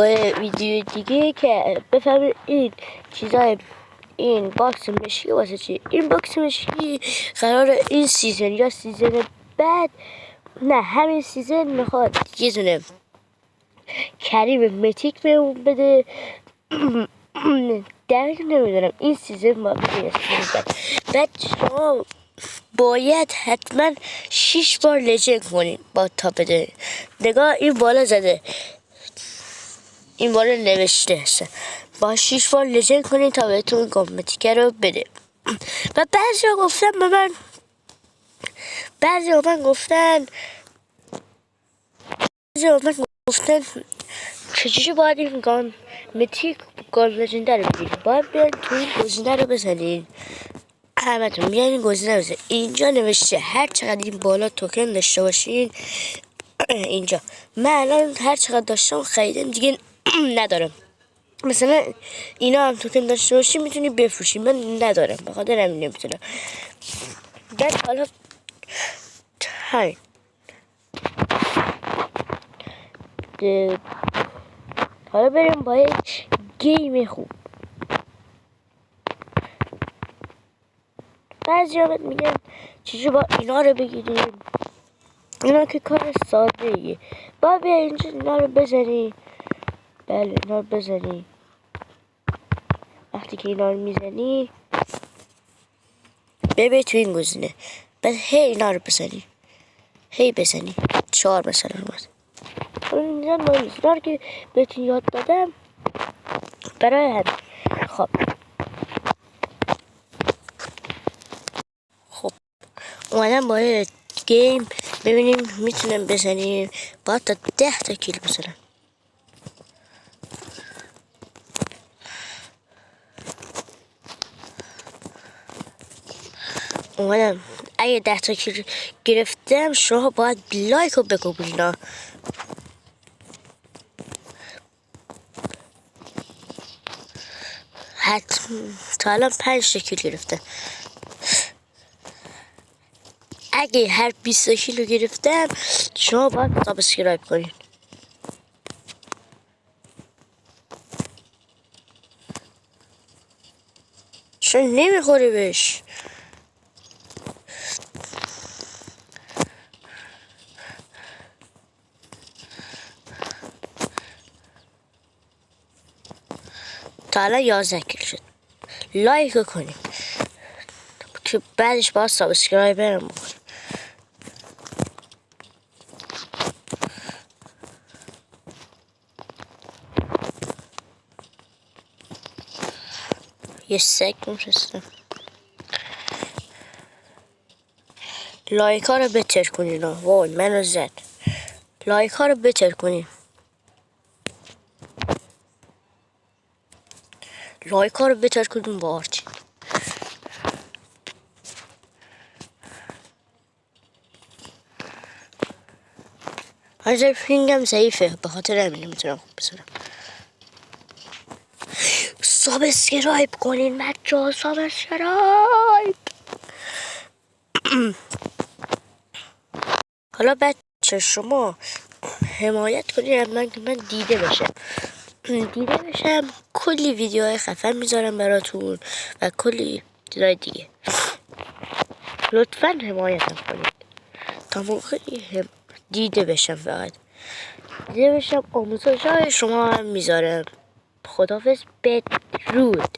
با ویدیو دیگه که بفهمید این چیزای این باکس مشکی واسه چی. این باکس مشکی قرار این سیزن یا سیزن بعد، نه همین سیزن میخواد یه دونه کریم متیک بهمون بده. دقیق نمیدونم این سیزن ما بده بعد شما باید حتما 6 بار لجند کنید با تا بده. نگاه این بالا زده، این بالا نوشته هست با 6 بار لجند کنید تا بهتون کامپتیکر رو بده. و بعضی ها گفتن به من، بعضی ها من گفتن چجوری باید این گان متیک گان لجنده رو بگیرید؟ باید بیاین تو این گزینه رو بزنین، همتون بیاین این گزینه رو بزنین. اینجا نوشته هر چقدر این بالا توکن داشته باشین. اینجا من الان هر چقدر داشتم خریدم دیگه ندارم. مثلا اینا هم توکن داشته باشین میتونی بفروشین، من ندارم به خاطر همین نمیتونم. بعد حالا همین حالا بریم با یک گیم خوب. بعضی ها میگن چجوری با اینا رو بگیریم، اینا که کار ساده ایه. با بیا اینجا اینا رو بزنی، بله اینا رو بزنی. وقتی که اینا رو میزنی ببین تو این گزینه، بعد هی اینا رو بزنی، هی بزنی 4 مثلا اومد. اینا رو که بهتون یاد دادم برای همین. خب اومدم با گیم ببینیم میتونم بزنیم. باید تا 10 تا کیل بزنم. اومدم اگه 10 تا کیل گرفتم شما باید لایک رو بکوبین. حتما تا الان 5 تا کیل گرفتم. اگه هر 20 کیلو گرفتم شما باید سابسکرایب کنین. چون نمیخوری بهش. تا الان 11 کیلو شد. لایک کنین که بعدش باید سابسکرایب برم بکنیم. یه سگ میفرستم. لایک ها رو بتر کنین. وای منو زد. لایک ها رو بتر کنین. لایک ها رو بتر کنین با آرچین. هرچه فینگم ضعیفه به خاطر همین نمیتونم خوب بزنم. سابسکرایب کنین بچه‌ها، سابسکرایب. حالا بچه شما حمایت کنین من که من دیده بشم کلی ویدیوهای خفن میذارم براتون و کلی چیزای دیگه. لطفا حمایتم کنید تا موقعی دیده بشم. فقط دیده بشم آموزش های شما هم میذارم. خداحافظ، بدرود.